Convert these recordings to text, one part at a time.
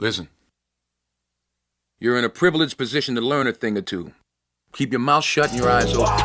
Listen. You're in a privileged position to learn a thing or two. Keep your mouth shut and your eyes open.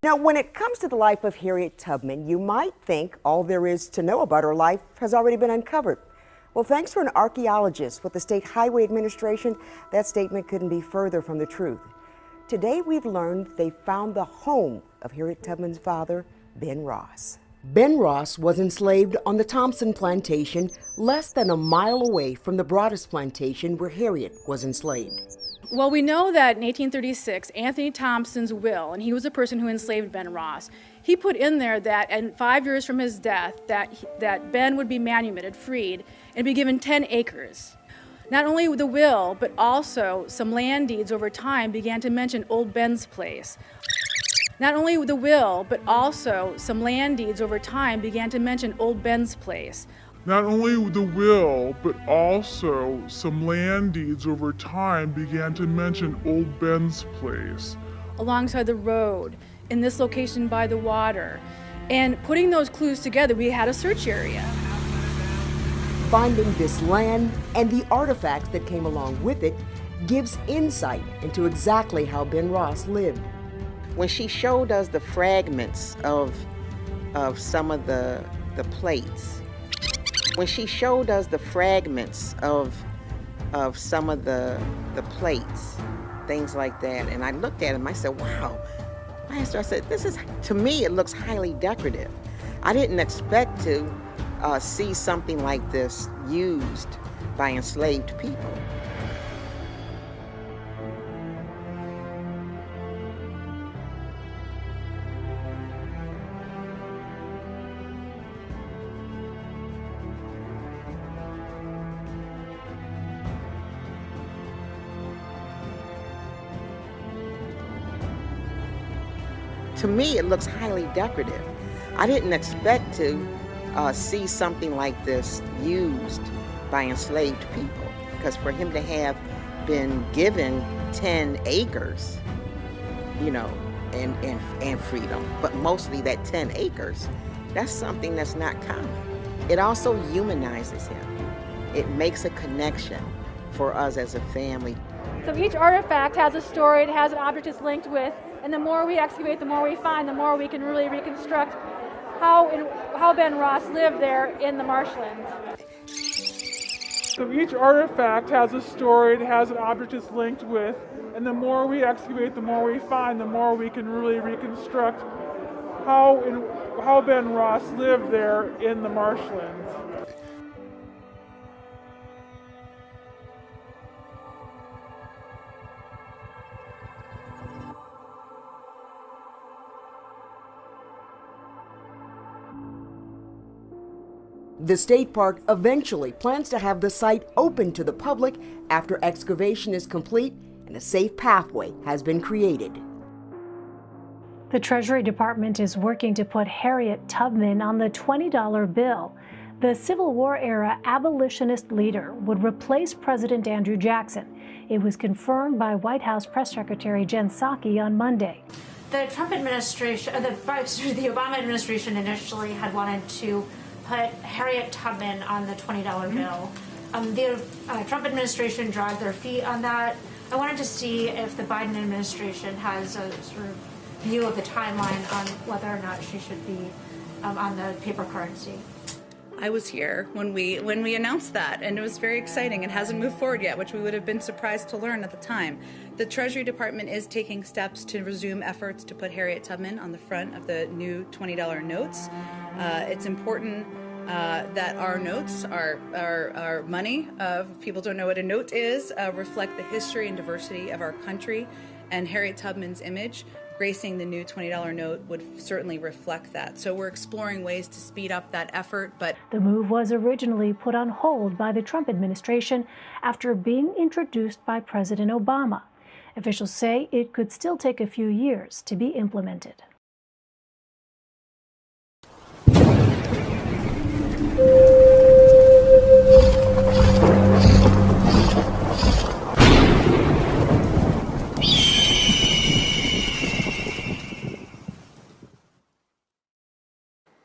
Now, when it comes to the life of Harriet Tubman, you might think all there is to know about her life has already been uncovered. Well, thanks to an archaeologist with the State Highway Administration, that statement couldn't be further from the truth. Today, we've learned they found the home of Harriet Tubman's father, Ben Ross. Ben Ross was enslaved on the Thompson plantation, less than a mile away from the Broadus plantation where Harriet was enslaved. Well, we know that in 1836, Anthony Thompson's will, and he was the person who enslaved Ben Ross, he put in there that, and 5 years from his death, that Ben would be manumitted, freed, and be given 10 acres. Not only the will, but also some land deeds over time began to mention Old Ben's place. Not only the will, but also some land deeds over time began to mention Old Ben's place. Not only the will, but also some land deeds over time began to mention Old Ben's place. Alongside the road, in this location by the water. And putting those clues together, we had a search area. Finding this land and the artifacts that came along with it gives insight into exactly how Ben Ross lived. When she showed us the fragments of some of the plates, when she showed us the fragments of some of the plates, things like that, and I looked at them, I said, wow. I said, this is, to me, it looks highly decorative. I didn't expect to see something like this used by enslaved people. To me, it looks highly decorative. I didn't expect to see something like this used by enslaved people, because for him to have been given 10 acres, you know, and freedom, but mostly that 10 acres, that's something that's not common. It also humanizes him. It makes a connection for us as a family. So each artifact has a story, it has an object it's linked with, and the more we excavate, the more we find, the more we can really reconstruct how Ben Ross lived there in the marshlands. So each artifact has a story, it has an object it's linked with, and the more we excavate, the more we find, the more we can really reconstruct how Ben Ross lived there in the marshlands. The state park eventually plans to have the site open to the public after excavation is complete and a safe pathway has been created. The Treasury Department is working to put Harriet Tubman on the $20 bill. The Civil War-era abolitionist leader would replace President Andrew Jackson. It was confirmed by White House Press Secretary Jen Psaki on Monday. The Trump administration, the Obama administration initially had wanted to put Harriet Tubman on the $20 bill. The Trump administration dragged their feet on that. I wanted to see if the Biden administration has a sort of view of the timeline on whether or not she should be on the paper currency. I was here when we announced that, and it was very exciting. It hasn't moved forward yet, which we would have been surprised to learn at the time. The Treasury Department is taking steps to resume efforts to put Harriet Tubman on the front of the new $20 notes. It's important that our notes, our money, if people don't know what a note is, reflect the history and diversity of our country, and Harriet Tubman's image gracing the new $20 note would certainly reflect that. So we're exploring ways to speed up that effort. But the move was originally put on hold by the Trump administration after being introduced by President Obama. Officials say it could still take a few years to be implemented.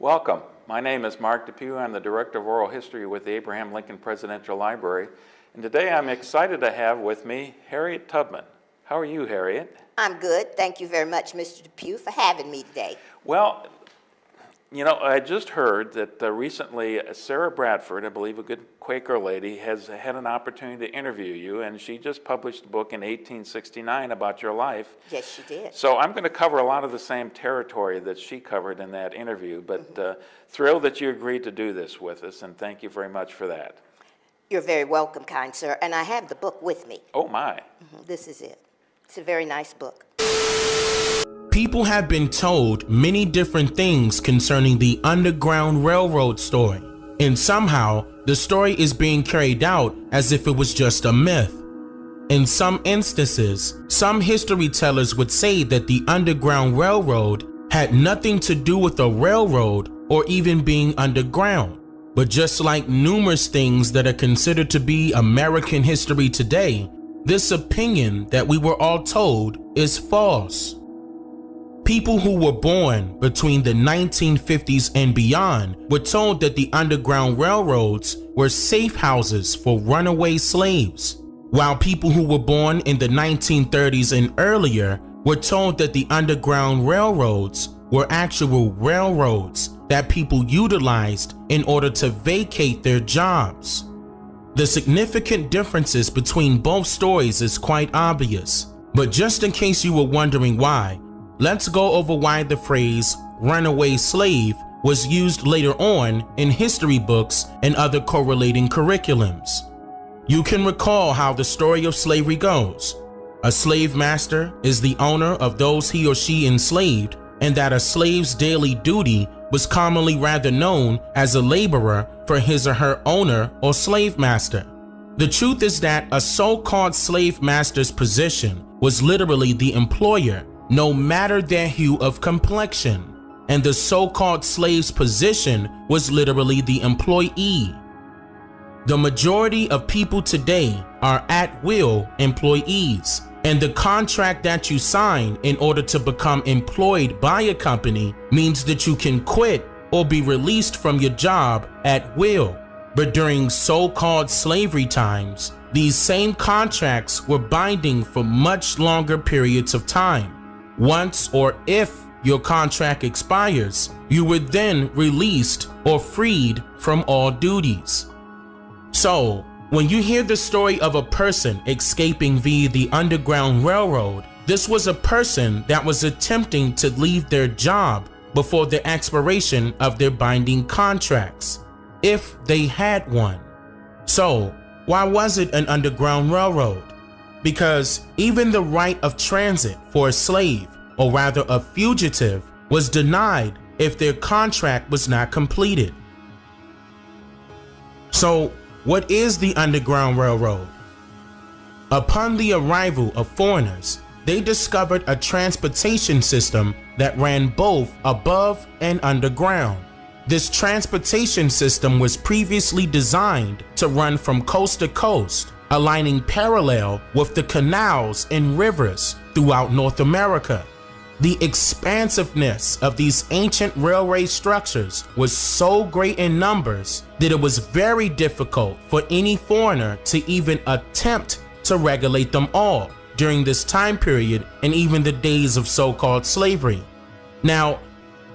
Welcome. My name is Mark Depew. I'm the Director of Oral History with the Abraham Lincoln Presidential Library. And today I'm excited to have with me Harriet Tubman. How are you, Harriet? I'm good. Thank you very much, Mr. Depew, for having me today. Well, you know, I just heard that recently Sarah Bradford, I believe a good Quaker lady, has had an opportunity to interview you, and she just published a book in 1869 about your life. Yes, she did. So I'm going to cover a lot of the same territory that she covered in that interview, but thrilled that you agreed to do this with us, and thank you very much for that. You're very welcome, kind sir, and I have the book with me. Oh, my. This is it. It's a very nice book. People have been told many different things concerning the Underground Railroad story, and somehow the story is being carried out as if it was just a myth. In some instances, some history tellers would say that the Underground Railroad had nothing to do with a railroad or even being underground. But just like numerous things that are considered to be American history today, this opinion that we were all told is false. People who were born between the 1950s and beyond were told that the Underground Railroads were safe houses for runaway slaves, while people who were born in the 1930s and earlier were told that the Underground Railroads were actual railroads that people utilized in order to vacate their jobs. The significant differences between both stories is quite obvious, but just in case you were wondering why, let's go over why the phrase runaway slave was used later on in history books and other correlating curriculums. You can recall how the story of slavery goes. A slave master is the owner of those he or she enslaved, and that a slave's daily duty was commonly rather known as a laborer for his or her owner or slave master. The truth is that a so-called slave master's position was literally the employer, no matter their hue of complexion, and the so-called slave's position was literally the employee. The majority of people today are at-will employees, and the contract that you sign in order to become employed by a company means that you can quit or be released from your job at will. But during so-called slavery times, these same contracts were binding for much longer periods of time. Once or if your contract expires, you were then released or freed from all duties. So, when you hear the story of a person escaping via the Underground Railroad, this was a person that was attempting to leave their job before the expiration of their binding contracts, if they had one. So, why was it an Underground Railroad? Because even the right of transit for a slave, or rather a fugitive, was denied if their contract was not completed. So, what is the Underground Railroad? Upon the arrival of foreigners, they discovered a transportation system that ran both above and underground. This transportation system was previously designed to run from coast to coast, aligning parallel with the canals and rivers throughout North America. The expansiveness of these ancient railway structures was so great in numbers that it was very difficult for any foreigner to even attempt to regulate them all during this time period and even the days of so-called slavery. Now,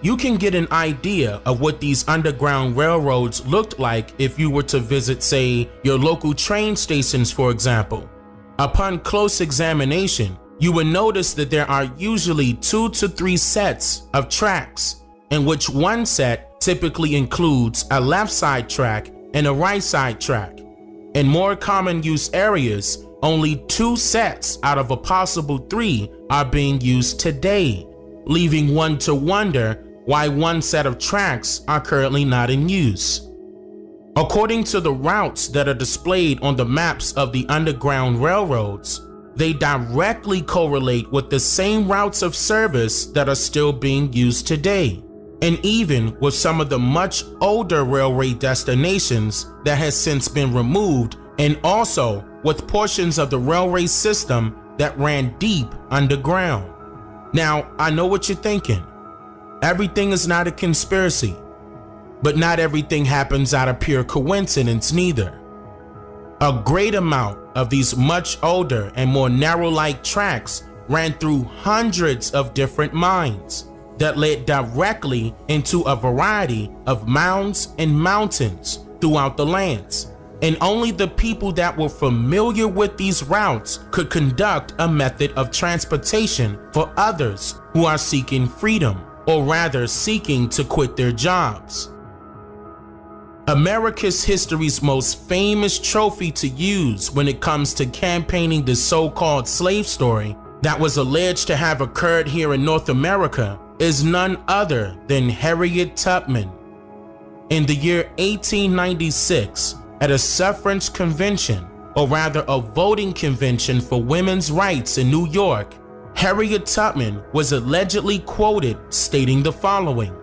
you can get an idea of what these underground railroads looked like if you were to visit, say, your local train stations, for example. Upon close examination, you will notice that there are usually 2 to 3 sets of tracks, in which one set typically includes a left side track and a right side track. In more common use areas, only 2 sets out of a possible 3 are being used today, leaving one to wonder why one set of tracks are currently not in use. According to the routes that are displayed on the maps of the Underground Railroads, they directly correlate with the same routes of service that are still being used today, and even with some of the much older railway destinations that has since been removed, and also with portions of the railway system that ran deep underground. Now, I know what you're thinking. Everything is not a conspiracy, but not everything happens out of pure coincidence neither. A great amount of these much older and more narrow-like tracks ran through hundreds of different mines that led directly into a variety of mounds and mountains throughout the lands. And only the people that were familiar with these routes could conduct a method of transportation for others who are seeking freedom, or rather seeking to quit their jobs. America's history's most famous trophy to use when it comes to campaigning the so-called slave story that was alleged to have occurred here in North America is none other than Harriet Tubman. In the year 1896, at a suffrage convention, or rather a voting convention for women's rights in New York, Harriet Tubman was allegedly quoted stating the following: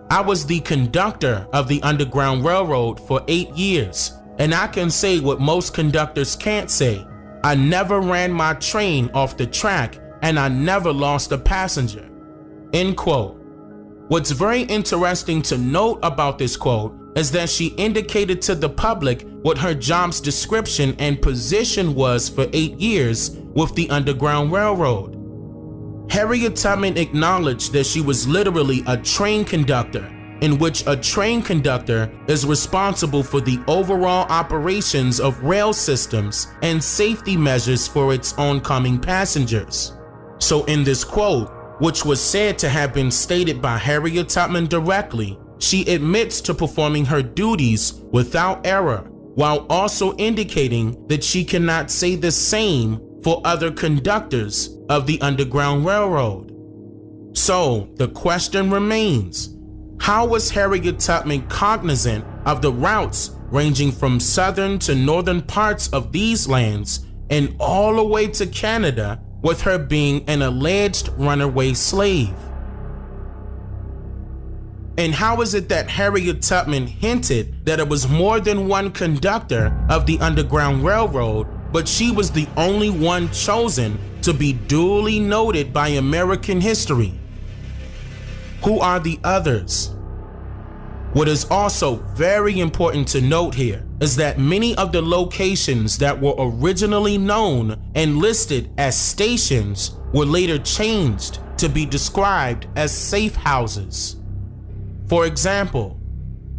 "I was the conductor of the Underground Railroad for 8 years, and I can say what most conductors can't say. I never ran my train off the track, and I never lost a passenger." End quote. What's very interesting to note about this quote is that she indicated to the public what her job's description and position was for 8 years with the Underground Railroad. Harriet Tubman acknowledged that she was literally a train conductor, in which a train conductor is responsible for the overall operations of rail systems and safety measures for its oncoming passengers. So in this quote, which was said to have been stated by Harriet Tubman directly, she admits to performing her duties without error, while also indicating that she cannot say the same for other conductors of the Underground Railroad. So the question remains, how was Harriet Tubman cognizant of the routes ranging from southern to northern parts of these lands and all the way to Canada, with her being an alleged runaway slave? And how is it that Harriet Tubman hinted that it was more than one conductor of the Underground Railroad, but she was the only one chosen to be duly noted by American history? Who are the others? What is also very important to note here is that many of the locations that were originally known and listed as stations were later changed to be described as safe houses. For example,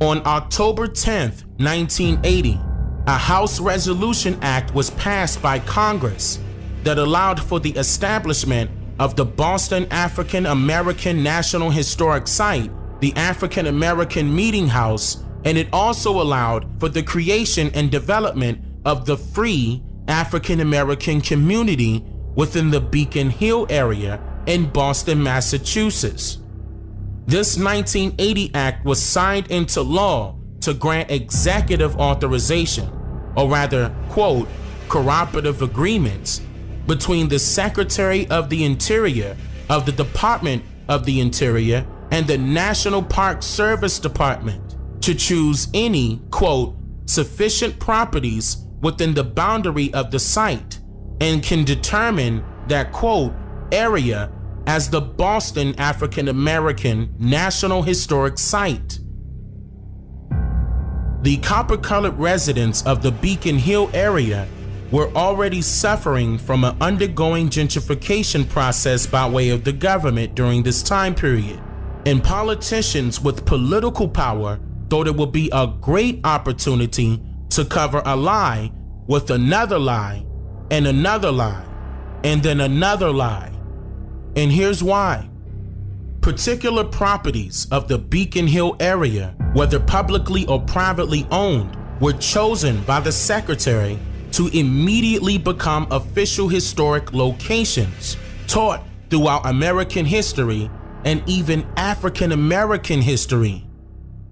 on October 10th, 1980, a House Resolution Act was passed by Congress that allowed for the establishment of the Boston African American National Historic Site, the African American Meeting House, and it also allowed for the creation and development of the free African American community within the Beacon Hill area in Boston, Massachusetts. This 1980 act was signed into law to grant executive authorization, or rather, quote, cooperative agreements between the Secretary of the Interior of the Department of the Interior and the National Park Service Department to choose any, quote, sufficient properties within the boundary of the site, and can determine that, quote, area as the Boston African American National Historic Site. The copper-colored residents of the Beacon Hill area were already suffering from an undergoing gentrification process by way of the government during this time period, and politicians with political power thought it would be a great opportunity to cover a lie with another lie and another lie and then another lie. And here's why. Particular properties of the Beacon Hill area, whether publicly or privately owned, were chosen by the secretary to immediately become official historic locations taught throughout American history and even African American history.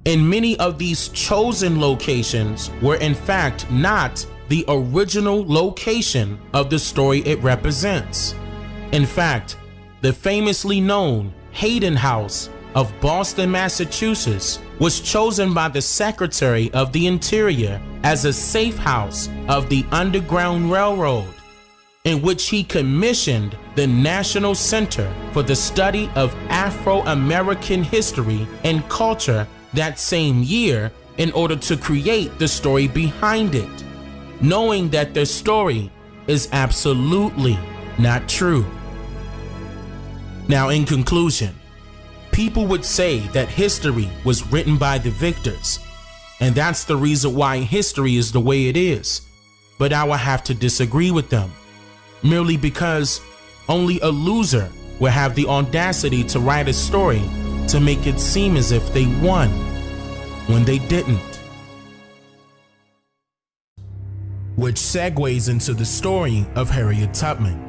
And many of these chosen locations were in fact not the original location of the story it represents. In fact, the famously known Hayden House of Boston, Massachusetts was chosen by the Secretary of the Interior as a safe house of the Underground Railroad, in which he commissioned the National Center for the Study of Afro-American History and Culture that same year in order to create the story behind it, knowing that their story is absolutely not true. Now, in conclusion, people would say that history was written by the victors, and that's the reason why history is the way it is. But I will have to disagree with them, merely because only a loser will have the audacity to write a story to make it seem as if they won when they didn't. Which segues into the story of Harriet Tubman,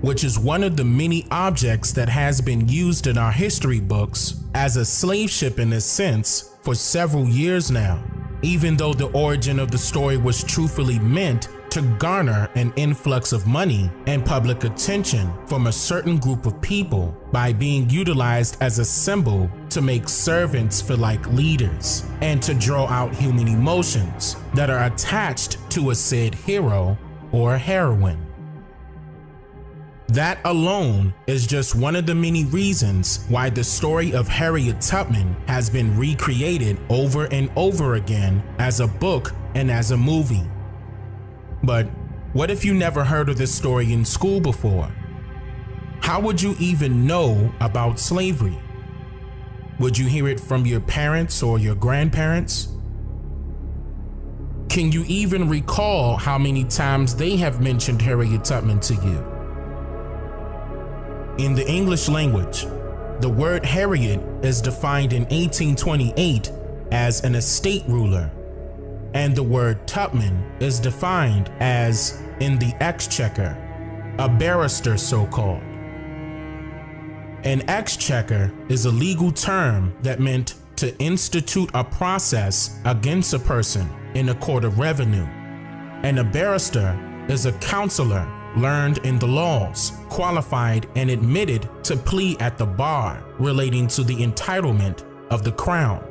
which is one of the many objects that has been used in our history books as a slave ship in a sense for several years now, even though the origin of the story was truthfully meant to garner an influx of money and public attention from a certain group of people by being utilized as a symbol to make servants feel like leaders and to draw out human emotions that are attached to a said hero or heroine. That alone is just one of the many reasons why the story of Harriet Tubman has been recreated over and over again as a book and as a movie. But what if you never heard of this story in school before? How would you even know about slavery? Would you hear it from your parents or your grandparents? Can you even recall how many times they have mentioned Harriet Tubman to you? In the English language, the word Harriet is defined in 1828 as an estate ruler, and the word Tubman is defined as in the exchequer, a barrister so-called. An exchequer is a legal term that meant to institute a process against a person in a court of revenue, and a barrister is a counselor learned in the laws, qualified and admitted to plead at the bar relating to the entitlement of the crown.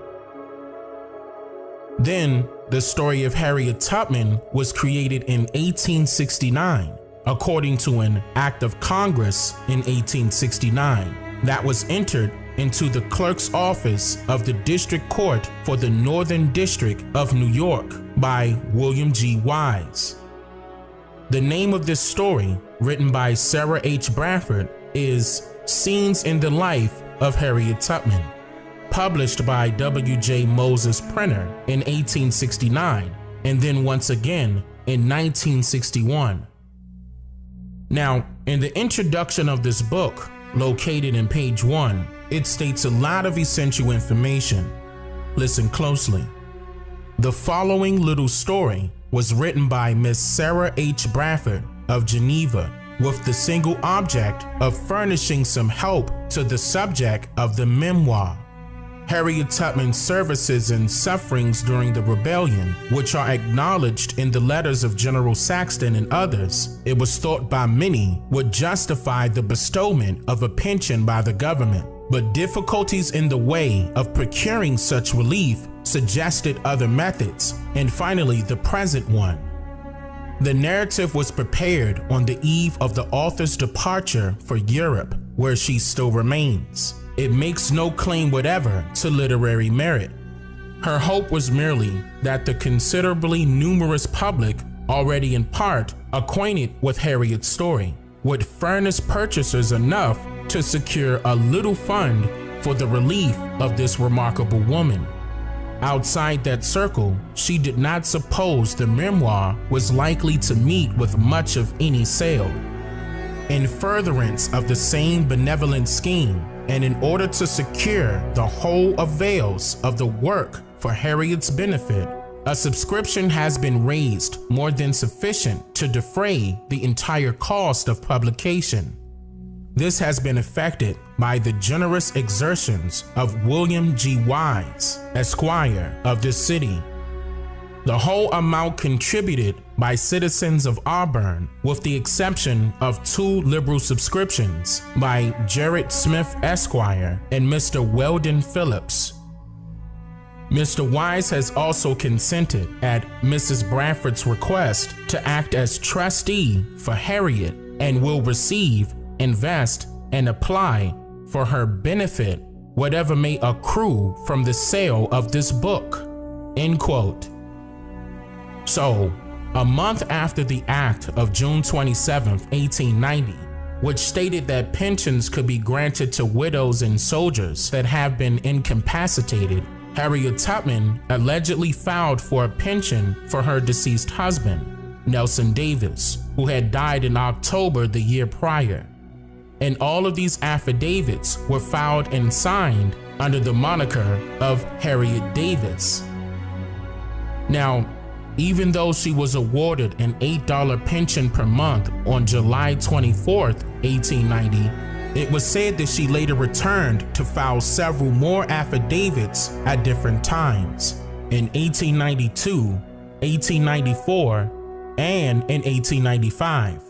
Then, the story of Harriet Tubman was created in 1869, according to an act of Congress in 1869 that was entered into the clerk's office of the District Court for the Northern District of New York by William G. Wise. The name of this story, written by Sarah H. Bradford, is Scenes in the Life of Harriet Tubman, published by W.J. Moses Printer in 1869, and then once again in 1961. Now, in the introduction of this book, located in page 1, it states a lot of essential information. Listen closely. The following little story was written by Miss Sarah H. Bradford of Geneva with the single object of furnishing some help to the subject of the memoir. Harriet Tubman's services and sufferings during the rebellion, which are acknowledged in the letters of General Saxton and others, it was thought by many would justify the bestowment of a pension by the government. But difficulties in the way of procuring such relief suggested other methods, and finally the present one. The narrative was prepared on the eve of the author's departure for Europe, where she still remains. It makes no claim whatever to literary merit. Her hope was merely that the considerably numerous public, already in part acquainted with Harriet's story, would furnish purchasers enough to secure a little fund for the relief of this remarkable woman. Outside that circle, she did not suppose the memoir was likely to meet with much of any sale. In furtherance of the same benevolent scheme, and in order to secure the whole avails of the work for Harriet's benefit, a subscription has been raised more than sufficient to defray the entire cost of publication. This has been effected by the generous exertions of William G. Wise, Esquire, of this city. The whole amount contributed by citizens of Auburn, with the exception of 2 liberal subscriptions by Jared Smith, Esquire, and Mr. Weldon Phillips. Mr. Wise has also consented, at Mrs. Bradford's request, to act as trustee for Harriet and will receive, invest, and apply for her benefit whatever may accrue from the sale of this book. End quote. So, a month after the act of June 27, 1890, which stated that pensions could be granted to widows and soldiers that have been incapacitated, Harriet Tubman allegedly filed for a pension for her deceased husband, Nelson Davis, who had died in October the year prior. And all of these affidavits were filed and signed under the moniker of Harriet Davis. Now, even though she was awarded an $8 pension per month on July 24, 1890, it was said that she later returned to file several more affidavits at different times, in 1892, 1894, and in 1895,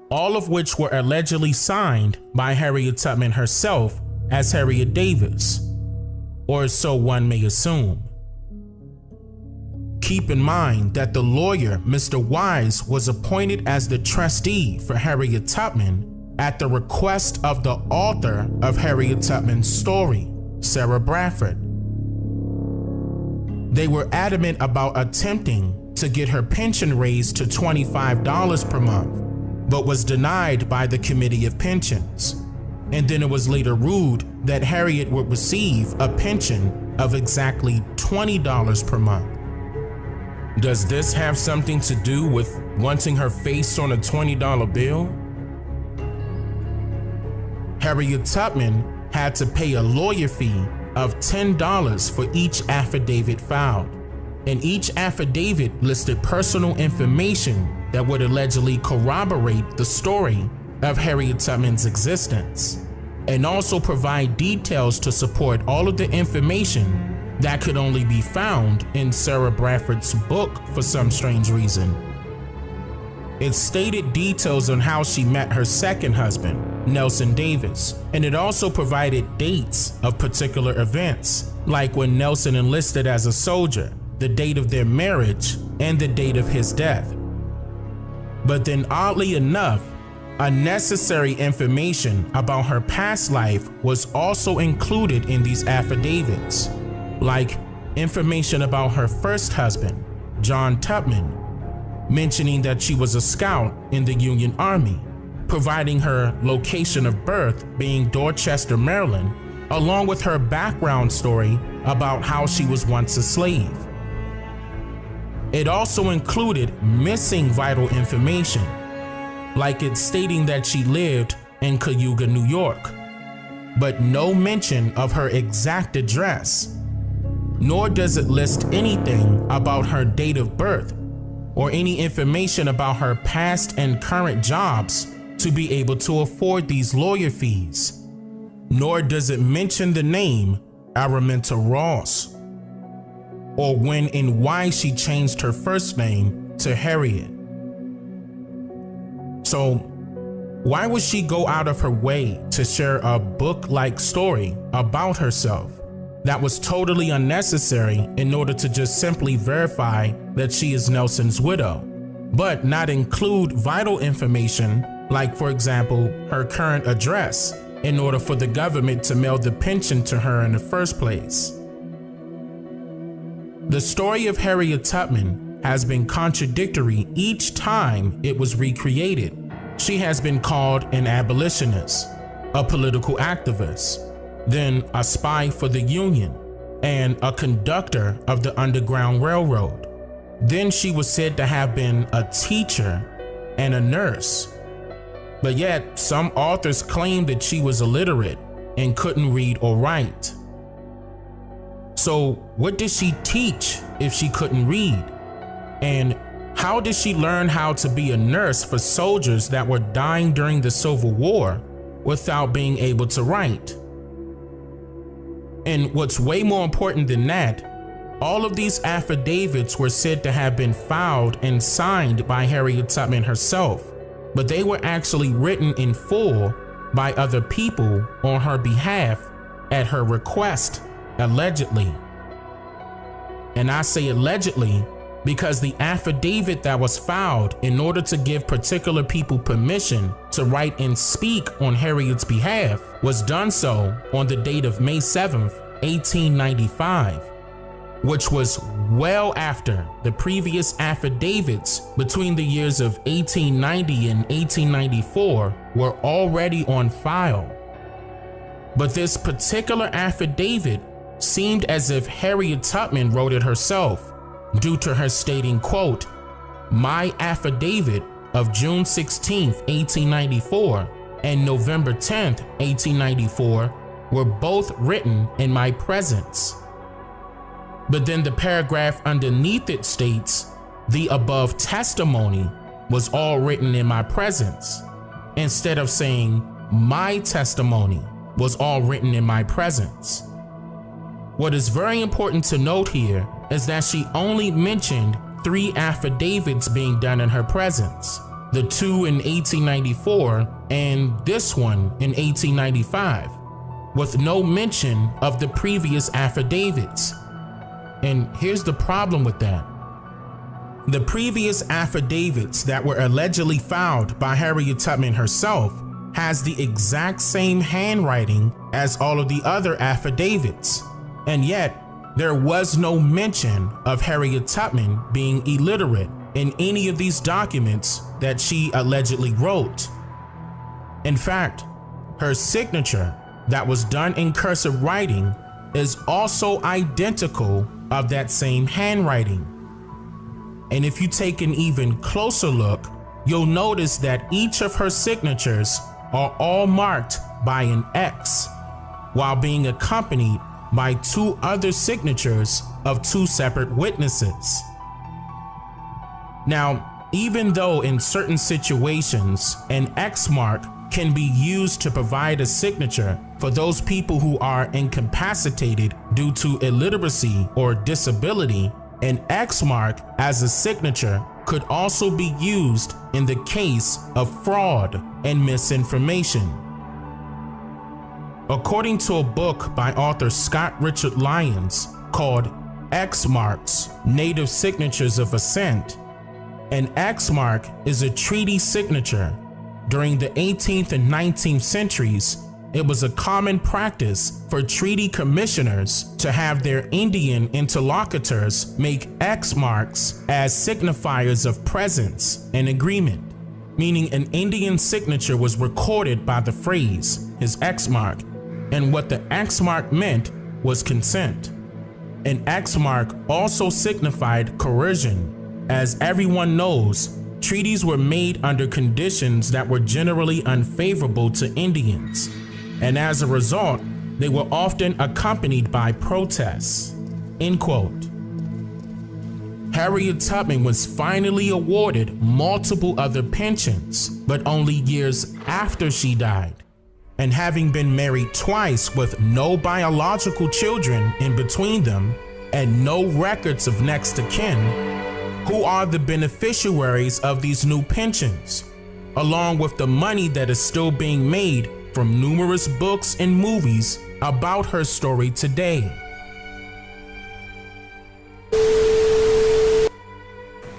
all of which were allegedly signed by Harriet Tubman herself as Harriet Davis, or so one may assume. Keep in mind that the lawyer, Mr. Wise, was appointed as the trustee for Harriet Tubman at the request of the author of Harriet Tubman's story, Sarah Bradford. They were adamant about attempting to get her pension raised to $25 per month, but was denied by the Committee of Pensions. And then it was later ruled that Harriet would receive a pension of exactly $20 per month. Does this have something to do with wanting her face on a $20 bill? Harriet Tubman had to pay a lawyer fee of $10 for each affidavit filed, and each affidavit listed personal information that would allegedly corroborate the story of Harriet Tubman's existence, and also provide details to support all of the information that could only be found in Sarah Bradford's book for some strange reason. It stated details on how she met her second husband, Nelson Davis, and it also provided dates of particular events, like when Nelson enlisted as a soldier, the date of their marriage, and the date of his death. But then, oddly enough, unnecessary information about her past life was also included in these affidavits, like information about her first husband, John Tubman, mentioning that she was a scout in the Union Army, providing her location of birth being Dorchester, Maryland, along with her background story about how she was once a slave. It also included missing vital information, like it stating that she lived in Cayuga, New York, but no mention of her exact address, nor does it list anything about her date of birth or any information about her past and current jobs to be able to afford these lawyer fees, nor does it mention the name Araminta Ross, or when and why she changed her first name to Harriet. So, why would she go out of her way to share a book-like story about herself that was totally unnecessary in order to just simply verify that she is Nelson's widow, but not include vital information like, for example, her current address in order for the government to mail the pension to her in the first place? The story of Harriet Tubman has been contradictory each time it was recreated. She has been called an abolitionist, a political activist, then a spy for the Union, and a conductor of the Underground Railroad. Then she was said to have been a teacher and a nurse. But yet, some authors claim that she was illiterate and couldn't read or write. So what did she teach if she couldn't read? And how did she learn how to be a nurse for soldiers that were dying during the Civil War without being able to write? And what's way more important than that, all of these affidavits were said to have been filed and signed by Harriet Tubman herself, but they were actually written in full by other people on her behalf at her request, allegedly. And I say allegedly because the affidavit that was filed in order to give particular people permission to write and speak on Harriet's behalf was done so on the date of May 7th, 1895, which was well after the previous affidavits between the years of 1890 and 1894 were already on file. But this particular affidavit seemed as if Harriet Tubman wrote it herself, due to her stating, quote, "My affidavit of June 16, 1894 and November 10, 1894 were both written in my presence." But then the paragraph underneath it states, "The above testimony was all written in my presence," instead of saying, "My testimony was all written in my presence." What is very important to note here is that she only mentioned 3 affidavits being done in her presence, the 2 in 1894 and this one in 1895, with no mention of the previous affidavits. And here's the problem with that. The previous affidavits that were allegedly filed by Harriet Tubman herself has the exact same handwriting as all of the other affidavits. And yet, there was no mention of Harriet Tubman being illiterate in any of these documents that she allegedly wrote. In fact, her signature that was done in cursive writing is also identical of that same handwriting. And if you take an even closer look, you'll notice that each of her signatures are all marked by an X, while being accompanied by 2 other signatures of 2 separate witnesses. Now, even though in certain situations an X mark can be used to provide a signature for those people who are incapacitated due to illiteracy or disability, an X mark as a signature could also be used in the case of fraud and misinformation. According to a book by author Scott Richard Lyons called X Marks, Native Signatures of Ascent, an X mark is a treaty signature. During the 18th and 19th centuries, it was a common practice for treaty commissioners to have their Indian interlocutors make X marks as signifiers of presence and agreement, meaning an Indian signature was recorded by the phrase, his X mark, and what the X mark meant was consent. An X mark also signified coercion. As everyone knows, treaties were made under conditions that were generally unfavorable to Indians, and as a result, they were often accompanied by protests. End quote. Harriet Tubman was finally awarded multiple other pensions, but only years after she died. And having been married twice with no biological children in between them and no records of next of kin, who are the beneficiaries of these new pensions, along with the money that is still being made from numerous books and movies about her story today?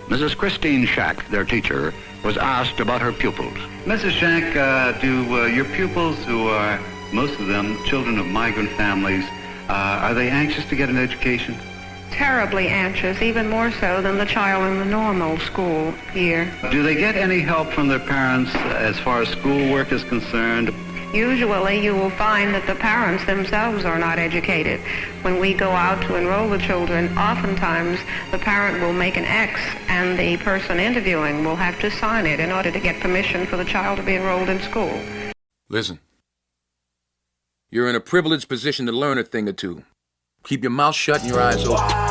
Mrs. Christine Shack, their teacher, was asked about her pupils. Mrs. Shack, do your pupils, who are, most of them, children of migrant families, are they anxious to get an education? Terribly anxious, even more so than the child in the normal school here. Do they get any help from their parents as far as schoolwork is concerned? Usually you will find that the parents themselves are not educated. When we go out to enroll the children, oftentimes the parent will make an X and the person interviewing will have to sign it in order to get permission for the child to be enrolled in school. Listen. You're in a privileged position to learn a thing or two. Keep your mouth shut and your eyes open.